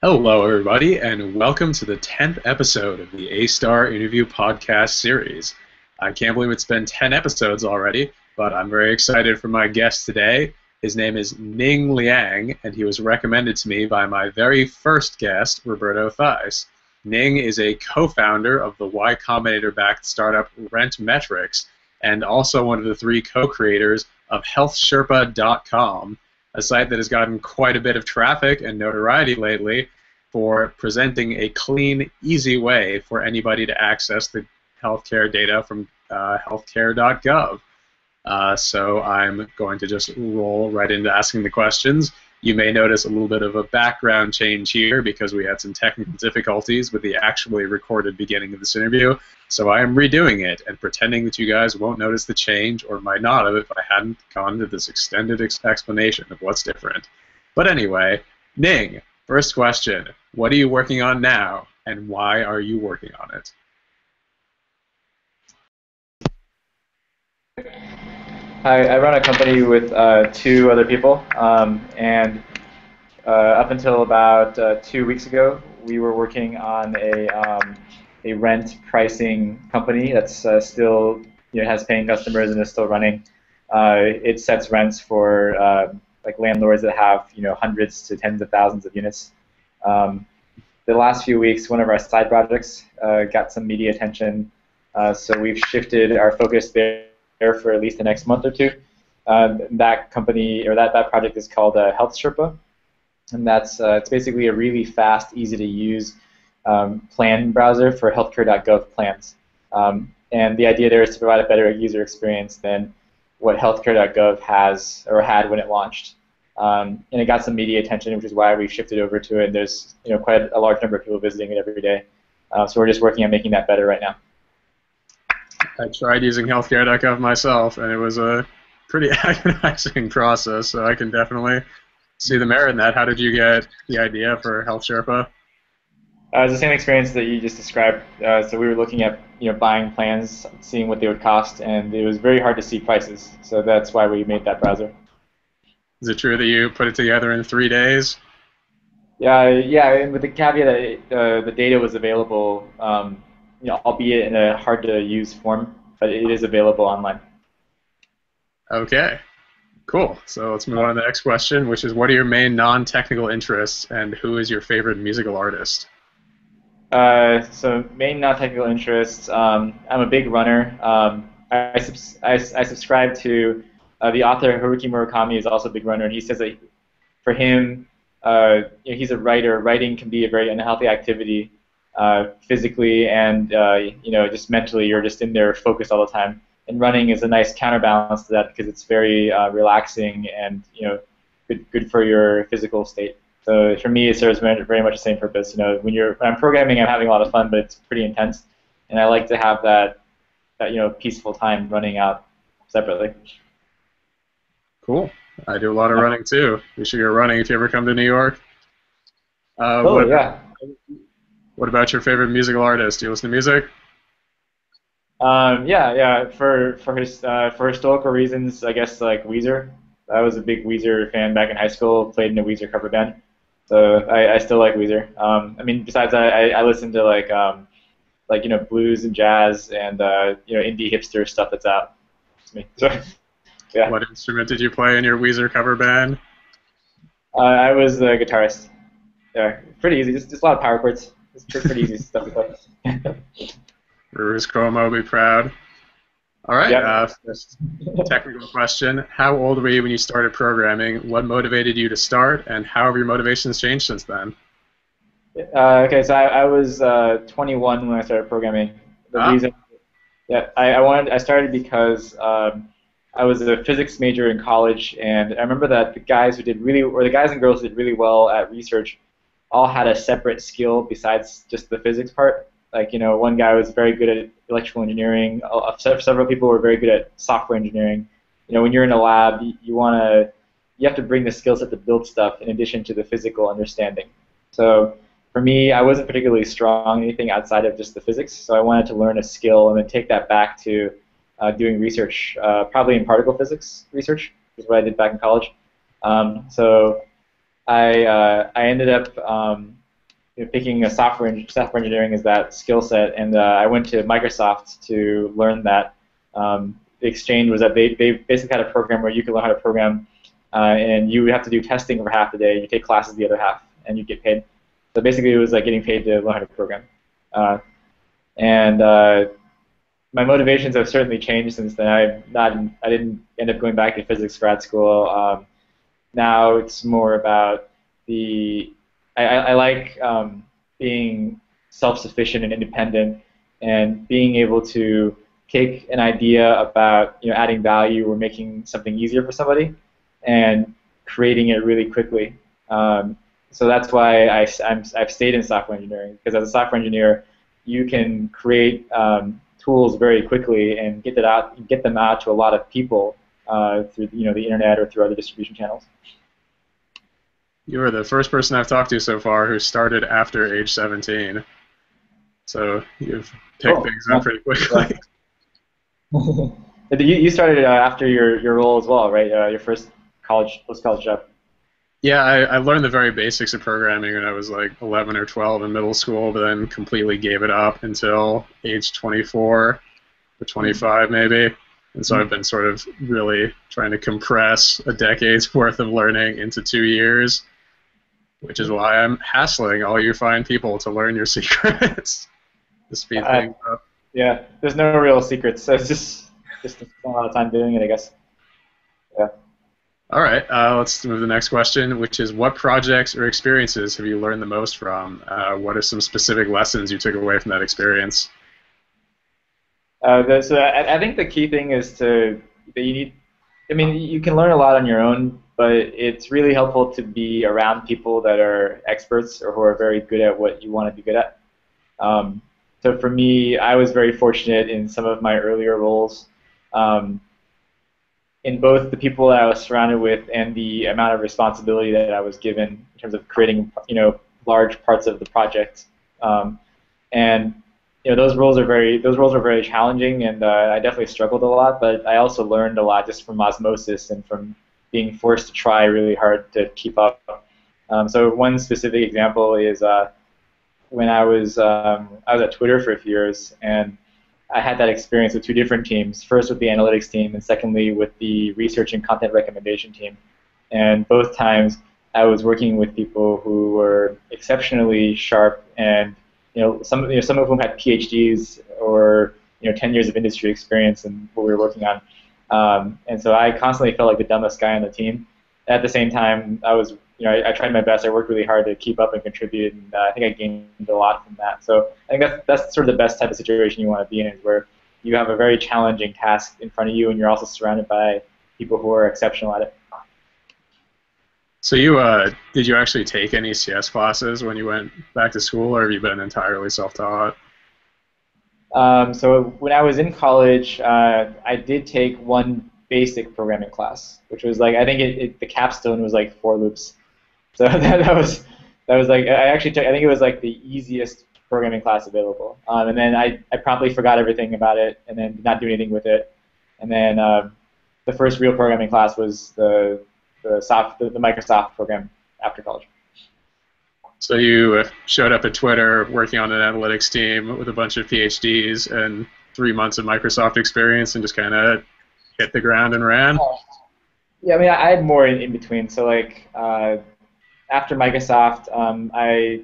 Hello, everybody, and welcome to the 10th episode of the A-Star Interview Podcast series. I can't believe it's been 10 episodes already, but I'm very excited for my guest today. His name is Ning Liang, and he was recommended to me by my very first guest, Roberto Theis. Ning is a co-founder of the Y Combinator-backed startup Rentmetrics, and also one of the three co-creators of HealthSherpa.com, a site that has gotten quite a bit of traffic and notoriety lately for presenting a clean, easy way for anybody to access the healthcare data from healthcare.gov. So I'm going to just roll right into asking the questions. You may notice a little bit of a background change here because we had some technical difficulties with the actually recorded beginning of this interview. So I am redoing it and pretending that you guys won't notice the change, or might not have if I hadn't gone into this extended explanation of what's different. But anyway, Ning, first question. What are you working on now, and why are you working on it? I run a company with two other people, and up until about 2 weeks ago, we were working on a rent pricing company that's still has paying customers and is still running. It sets rents for like landlords that have hundreds to tens of thousands of units. The last few weeks, one of our side projects got some media attention, so we've shifted our focus there for at least the next month or two. That company, or that project, is called Health Sherpa, and that's it's basically a really fast, easy to use plan browser for healthcare.gov plans. And the idea there is to provide a better user experience than what healthcare.gov has or had when it launched. And it got some media attention, which is why we shifted over to it. And there's quite a large number of people visiting it every day. So we're just working on making that better right now. I tried using healthcare.gov myself, and it was a pretty agonizing process, so I can definitely see the merit in that. How did you get the idea for Health Sherpa? It was the same experience that you just described. So we were looking at buying plans, seeing what they would cost, and it was very hard to see prices. So that's why we made that browser. Is it true that you put it together in 3 days? Yeah, and with the caveat that the data was available, albeit in a hard-to-use form, but it is available online. Okay, cool. So let's move on to the next question, which is, what are your main non-technical interests, and who is your favorite musical artist? So main non-technical interests, I'm a big runner. I subscribe to the author Haruki Murakami is also a big runner, and he says that for him, he's a writer. Writing can be a very unhealthy activity, physically and just mentally. You're just in there focused all the time. And running is a nice counterbalance to that because it's very relaxing and good for your physical state. So for me, it serves very much the same purpose. When I'm programming, I'm having a lot of fun, but it's pretty intense, and I like to have that peaceful time running out separately. Cool. I do a lot of running too. You should go running if you ever come to New York. Yeah. What about your favorite musical artist? Do you listen to music? Yeah. For historical reasons, I guess like Weezer. I was a big Weezer fan back in high school. Played in a Weezer cover band, so I still like Weezer. Besides that, I listen to like blues and jazz and indie hipster stuff that's out. That's me. So, yeah. What instrument did you play in your Weezer cover band? I was the guitarist. Yeah, pretty easy. Just a lot of power chords. It's pretty easy stuff to play. Rivers Cuomo, be proud. All right. Yep. Technical question. How old were you when you started programming? What motivated you to start, and how have your motivations changed since then? Okay, so I was 21 when I started programming. The reason, I started because I was a physics major in college, and I remember that the guys and girls who did really well at research all had a separate skill besides just the physics part. Like, one guy was very good at electrical engineering. Several people were very good at software engineering. When you're in a lab, you have to bring the skill set to build stuff in addition to the physical understanding. So for me, I wasn't particularly strong in anything outside of just the physics, so I wanted to learn a skill and then take that back to doing research, probably in particle physics research, is what I did back in college. So I ended up picking a software engineering as that skill set, and I went to Microsoft to learn that. The exchange was that they basically had a program where you could learn how to program, and you would have to do testing for half the day. You take classes the other half, and you get paid. So basically, it was like getting paid to learn how to program. And my motivations have certainly changed since then. I didn't end up going back to physics grad school. Now it's more about I like being self-sufficient and independent, and being able to take an idea about adding value or making something easier for somebody, and creating it really quickly. So that's why I've stayed in software engineering, because as a software engineer, you can create tools very quickly and get them out to a lot of people through the internet or through other distribution channels. You are the first person I've talked to so far who started after age 17. So you've picked things up pretty quickly. You started after your role as well, right? Your first post-college job. Yeah, I learned the very basics of programming when I was like 11 or 12 in middle school, but then completely gave it up until age 24 or 25 maybe. And so I've been sort of really trying to compress a decade's worth of learning into 2 years, which is why I'm hassling all you fine people to learn your secrets to speed things up. Yeah, there's no real secrets. So it's just spend a lot of time doing it, I guess. Yeah. All right, let's move to the next question, which is what projects or experiences have you learned the most from? What are some specific lessons you took away from that experience? So I think the key thing is that you need. I mean, you can learn a lot on your own, but it's really helpful to be around people that are experts or who are very good at what you want to be good at. So for me, I was very fortunate in some of my earlier roles, in both the people that I was surrounded with and the amount of responsibility that I was given in terms of creating, large parts of the project. And those roles are very challenging, and I definitely struggled a lot. But I also learned a lot just from osmosis and from being forced to try really hard to keep up. So one specific example is when I was at Twitter for a few years, and I had that experience with two different teams. First with the analytics team, and secondly with the research and content recommendation team. And both times I was working with people who were exceptionally sharp, and some of whom had PhDs or 10 years of industry experience in what we were working on. And so I constantly felt like the dumbest guy on the team. At the same time, I tried my best. I worked really hard to keep up and contribute, and I think I gained a lot from that. So I think that's sort of the best type of situation you want to be in, is where you have a very challenging task in front of you, and you're also surrounded by people who are exceptional at it. So did you actually take any CS classes when you went back to school, or have you been entirely self-taught? So when I was in college, I did take one basic programming class, which was like, I think the capstone was like for loops. So that was like, I think it was like the easiest programming class available. And then I promptly forgot everything about it, and then did not do anything with it. And then the first real programming class was the Microsoft program after college. So you showed up at Twitter working on an analytics team with a bunch of PhDs and 3 months of Microsoft experience, and just kind of hit the ground and ran? Yeah, I mean, I had more in between. So like after Microsoft, I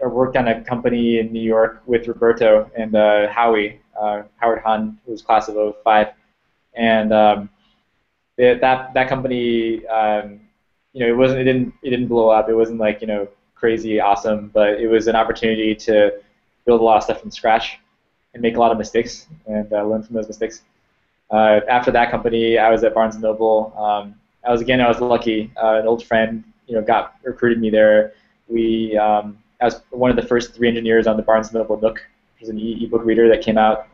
worked on a company in New York with Roberto and Howard Hahn, who was class of '05, and that company, it didn't blow up. It wasn't like crazy awesome, but it was an opportunity to build a lot of stuff from scratch and make a lot of mistakes and learn from those mistakes. After that company, I was at Barnes & Noble. I was lucky. An old friend, recruited me there. I was one of the first 3 engineers on the Barnes & Noble Nook, which is an e-book reader that came out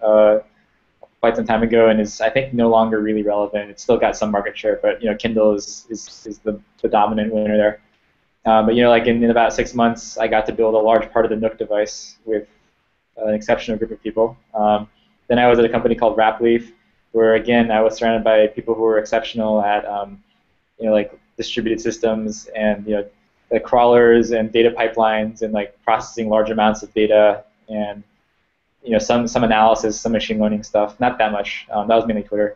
quite some time ago and is, I think, no longer really relevant. It's still got some market share, but Kindle is the dominant winner there. But like in about 6 months, I got to build a large part of the Nook device with an exceptional group of people. Then I was at a company called Rapleaf, where again I was surrounded by people who were exceptional at like distributed systems and the crawlers and data pipelines and like processing large amounts of data and some analysis, some machine learning stuff. Not that much. That was mainly Twitter,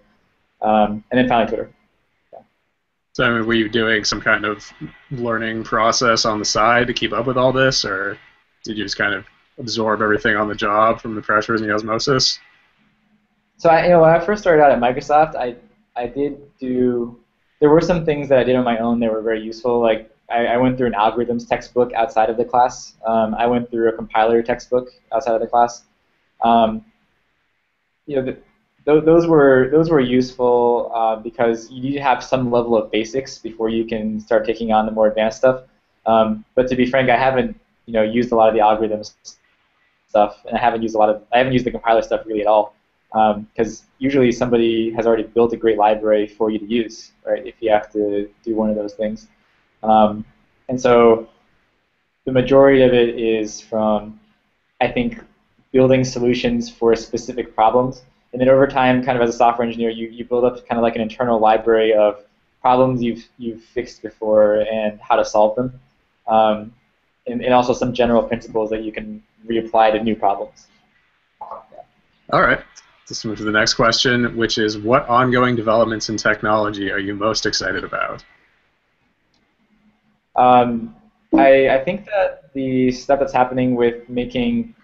and then finally Twitter. Yeah. So, I mean, were you doing some kind of learning process on the side to keep up with all this, or did you just kind of absorb everything on the job from the pressures and the osmosis? So when I first started out at Microsoft, I did do. There were some things that I did on my own that were very useful. Like I went through an algorithms textbook outside of the class. I went through a compiler textbook outside of the class. Um, you know, those were useful because you need to have some level of basics before you can start taking on the more advanced stuff. But to be frank, I haven't used a lot of the algorithms stuff, and I haven't used the compiler stuff really at all. Because usually somebody has already built a great library for you to use, right? If you have to do one of those things, and so the majority of it is from, I think, building solutions for specific problems, and then over time, kind of as a software engineer, you build up kind of like an internal library of problems you've fixed before and how to solve them, and also some general principles that you can reapply to new problems. All right. Let's move to the next question, which is, what ongoing developments in technology are you most excited about? I think that the stuff that's happening with making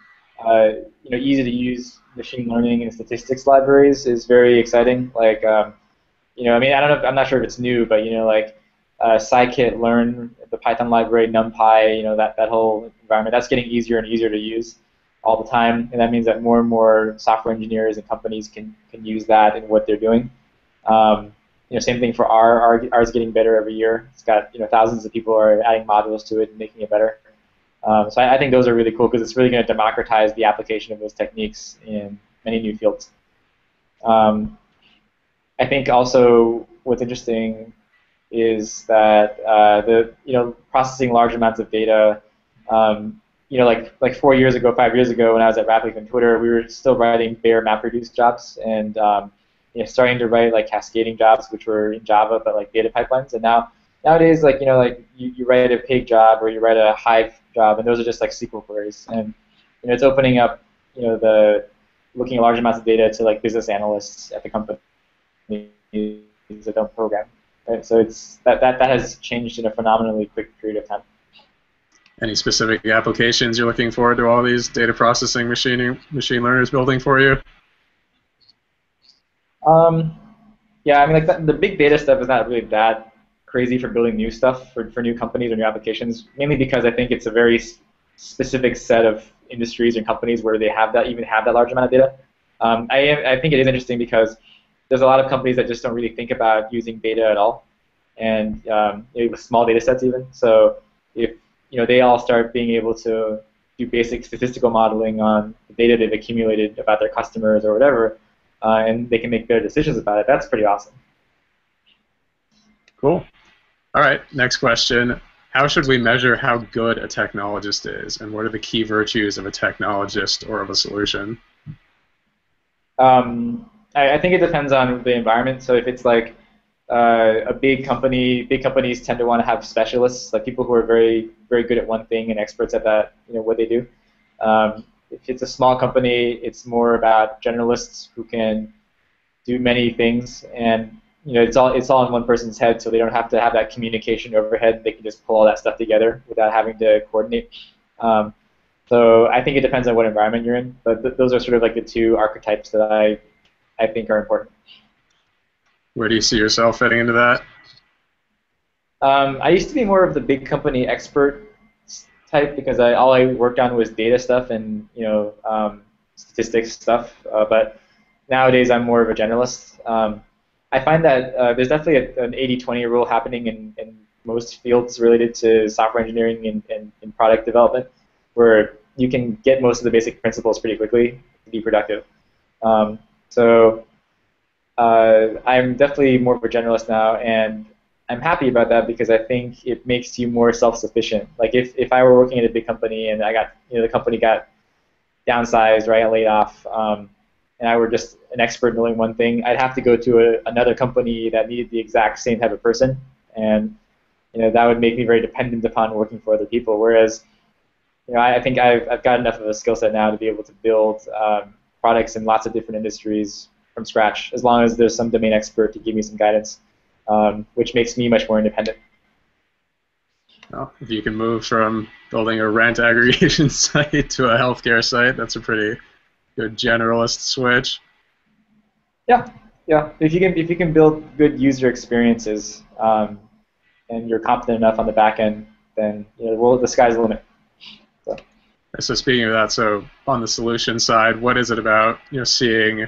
easy to use machine learning and statistics libraries is very exciting. Like I mean, I don't know, I'm not sure if it's new, but like scikit-learn, the Python library, NumPy, that whole environment, that's getting easier and easier to use all the time, and that means that more and more software engineers and companies can use that in what they're doing. Same thing for R. R is getting better every year. It's got thousands of people are adding modules to it and making it better. So I think those are really cool because it's really going to democratize the application of those techniques in many new fields. I think also what's interesting is that processing large amounts of data. Like 4 years ago, 5 years ago, when I was at Rapid and Twitter, we were still writing bare MapReduce jobs and starting to write like cascading jobs, which were in Java, but like data pipelines. And nowadays, you write a pig job or you write a Hive job, and those are just like SQL queries. And it's opening up the looking at large amounts of data to like business analysts at the company that don't program. Right? So that has changed in a phenomenally quick period of time. Any specific applications you're looking forward to all these data processing machine learners building for you? Yeah, I mean, like the big data stuff is not really that crazy for building new stuff for new companies or new applications, mainly because I think it's a very specific set of industries and companies where they have that large amount of data. I think it is interesting because there's a lot of companies that just don't really think about using data at all, and with small data sets even. So if they all start being able to do basic statistical modeling on the data they've accumulated about their customers or whatever, and they can make better decisions about it. That's pretty awesome. Cool. All right, next question. How should we measure how good a technologist is, and what are the key virtues of a technologist or of a solution? I think it depends on the environment. So if it's like a big companies tend to want to have specialists, like people who are very, very good at one thing and experts at that, what they do. If it's a small company, it's more about generalists who can do many things, and it's all in one person's head, so they don't have to have that communication overhead. They can just pull all that stuff together without having to coordinate. So I think it depends on what environment you're in, but those are sort of like the two archetypes that I think are important. Where do you see yourself fitting into that? I used to be more of the big company expert type because all I worked on was data stuff and statistics stuff. But nowadays I'm more of a generalist. I find that there's definitely an 80-20 rule happening in most fields related to software engineering and product development, where you can get most of the basic principles pretty quickly to be productive. So I'm definitely more of a generalist now, and I'm happy about that because I think it makes you more self-sufficient. Like if I were working at a big company and I got the company got downsized, right, laid off, and I were just an expert in only one thing, I'd have to go to another company that needed the exact same type of person, and that would make me very dependent upon working for other people. Whereas, I think I've got enough of a skill set now to be able to build products in lots of different industries from scratch, as long as there's some domain expert to give me some guidance, which makes me much more independent. Well, if you can move from building a rent aggregation site to a healthcare site, that's a pretty good generalist switch. Yeah, yeah. If you can build good user experiences, and you're competent enough on the back end, then the sky's the limit. So speaking of that, so on the solution side, what is it about seeing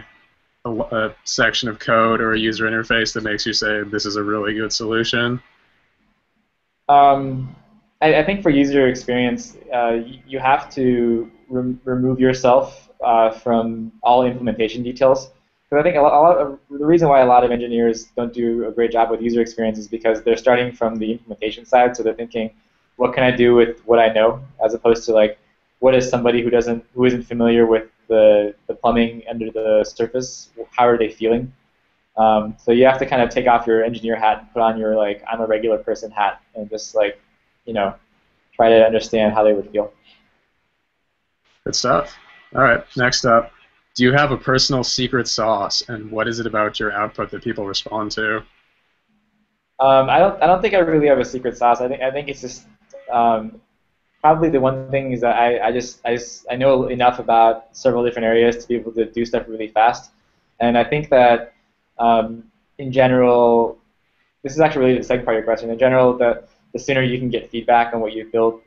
a section of code or a user interface that makes you say this is a really good solution? Um, I think for user experience, you have to remove yourself from all implementation details. Because I think the reason why a lot of engineers don't do a great job with user experience is because they're starting from the implementation side, so they're thinking, what can I do with what I know, as opposed to like, what is somebody who isn't familiar with the plumbing under the surface, how are they feeling? So you have to kind of take off your engineer hat and put on your like I'm a regular person hat and just like you know try to understand how they would feel. Good stuff. All right, next up. Do you have a personal secret sauce, and what is it about your output that people respond to? I don't think I really have a secret sauce. I think it's just probably the one thing is that I know enough about several different areas to be able to do stuff really fast, and I think that in general, this is actually really the second part of your question. In general, the sooner you can get feedback on what you've built,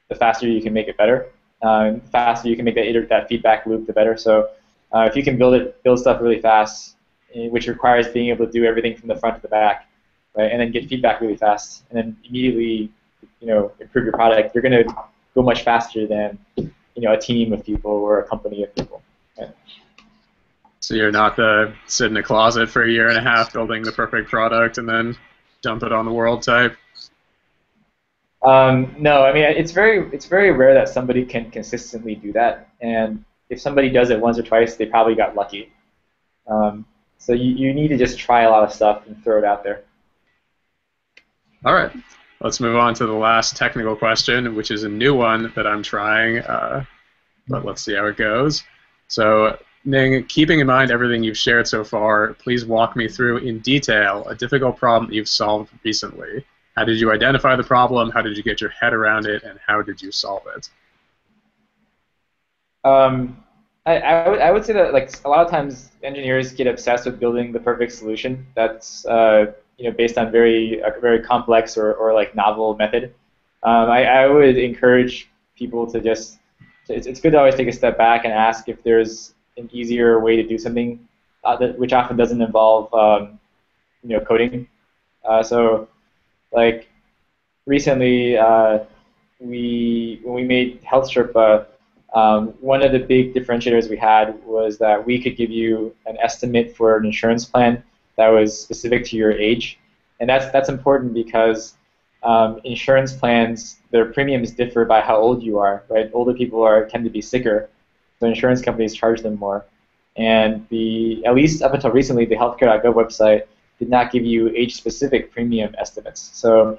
the faster you can make it better. The faster you can make that feedback loop, the better. So if you can build stuff really fast, which requires being able to do everything from the front to the back, right, and then get feedback really fast, and then immediately, improve your product, you're going to go much faster than, a team of people or a company of people. Right? So you're not the sit in a closet for a year and a half building the perfect product and then dump it on the world type? No, I mean it's very rare that somebody can consistently do that, and if somebody does it once or twice, they probably got lucky. Um, so you need to just try a lot of stuff and throw it out there. All right. Let's move on to the last technical question, which is a new one that I'm trying, but let's see how it goes. So, Ning, keeping in mind everything you've shared so far, please walk me through in detail a difficult problem that you've solved recently. How did you identify the problem? How did you get your head around it? And how did you solve it? Um, I would say that like a lot of times engineers get obsessed with building the perfect solution that's based on a very complex or like novel method. I would encourage people to just it's good to always take a step back and ask if there's an easier way to do something which often doesn't involve coding. So like recently, when we made Health Sherpa, one of the big differentiators we had was that we could give you an estimate for an insurance plan that was specific to your age, and that's important because insurance plans, their premiums differ by how old you are. Right, older people tend to be sicker, so insurance companies charge them more. And at least up until recently, the healthcare.gov website did not give you age-specific premium estimates. So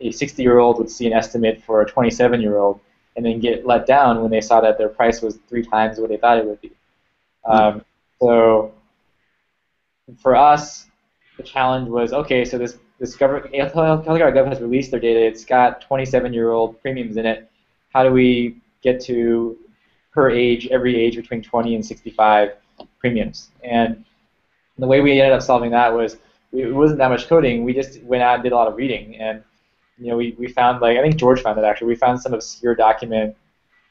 a 60-year-old would see an estimate for a 27-year-old and then get let down when they saw that their price was 3 times what they thought it would be. So for us, the challenge was, okay, so this government, healthcare.gov has released their data. It's got 27-year-old premiums in it. How do we get to per age, every age between 20 and 65 premiums? And the way we ended up solving that was it wasn't that much coding. We just went out and did a lot of reading, and we found, like, I think George found it actually. We found some obscure document.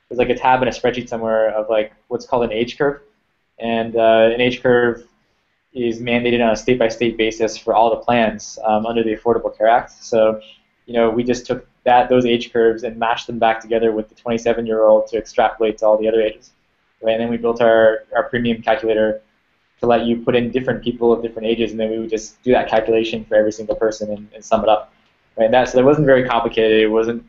There's like a tab in a spreadsheet somewhere of like what's called an age curve, and an age curve is mandated on a state-by-state basis for all the plans under the Affordable Care Act. So, we just took those age curves and mashed them back together with the 27-year-old to extrapolate to all the other ages. Right? And then we built our premium calculator to let you put in different people of different ages, and then we would just do that calculation for every single person and sum it up. Right? So that wasn't very complicated. It wasn't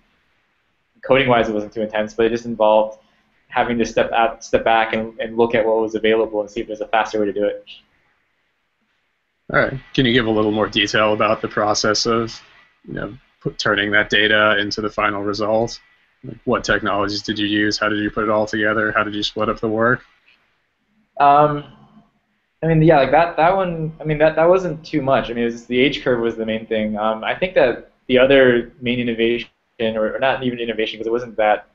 coding-wise, it wasn't too intense, but it just involved having to step back and look at what was available and see if there's a faster way to do it. All right. Can you give a little more detail about the process of, turning that data into the final result? Like, what technologies did you use? How did you put it all together? How did you split up the work? Um, I mean, yeah, like that one. I mean, that wasn't too much. I mean, the H curve was the main thing. I think that the other main innovation, or not even innovation, because it wasn't that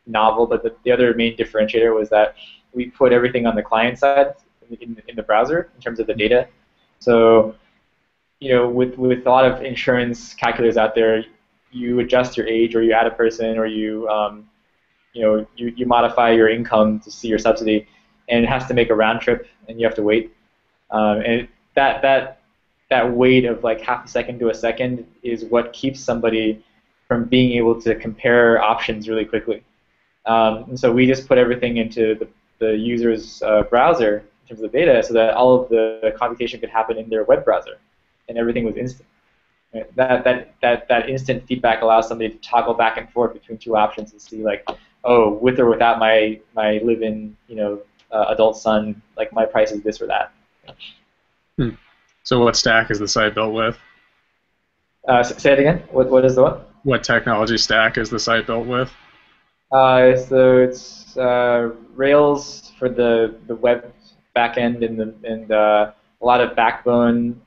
novel, but the other main differentiator was that we put everything on the client side in the browser in terms of the data. So, with a lot of insurance calculators out there, you adjust your age, or you add a person, or you modify your income to see your subsidy, and it has to make a round trip, and you have to wait. And that wait of like half a second to a second is what keeps somebody from being able to compare options really quickly. And so we just put everything into the user's browser in terms of data, so that all of the computation could happen in their web browser, and everything was instant. Right? That instant feedback allows somebody to toggle back and forth between two options and see, like, oh, with or without my live-in adult son, like my price is this or that. Hmm. So what stack is the site built with? Say it again. What is the what? What technology stack is the site built with? So it's Rails for the web backend, and a lot of Backbone,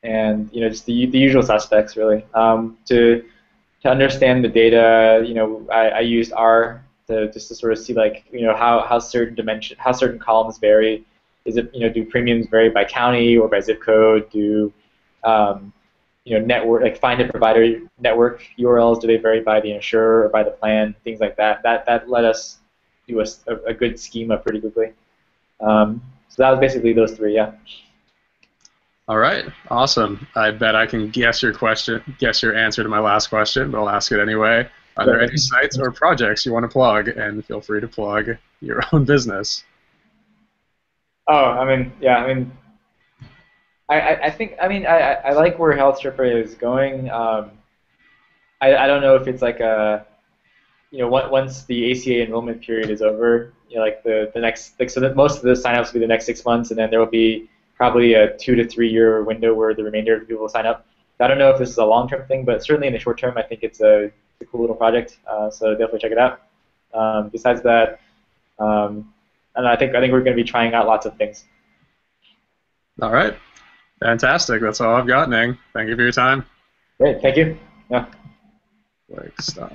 and just the usual suspects really. To understand the data, I used R to just to sort of see, like, how certain columns vary. Is it, do premiums vary by county or by zip code? Do network, like, find a provider network URLs, do they vary by the insurer or by the plan? Things like that. That let us do a good schema pretty quickly. So that was basically those three, yeah. All right, awesome. I bet I can guess your answer to my last question, but I'll ask it anyway. Are there any sites or projects you want to plug? And feel free to plug your own business. Oh, I mean, yeah, I mean, I think, I mean, I like where Health Stripper is going. I don't know if it's like once the ACA enrollment period is over, like the next, like, so that most of the signups will be the next 6 months, and then there will be probably a 2 to 3 year window where the remainder of the people will sign up. I don't know if this is a long-term thing, but certainly in the short term, I think it's a cool little project. So definitely check it out. Besides that, and I think we're going to be trying out lots of things. All right, fantastic. That's all I've got, Ning. Thank you for your time. Great, thank you. Yeah. Like, stop.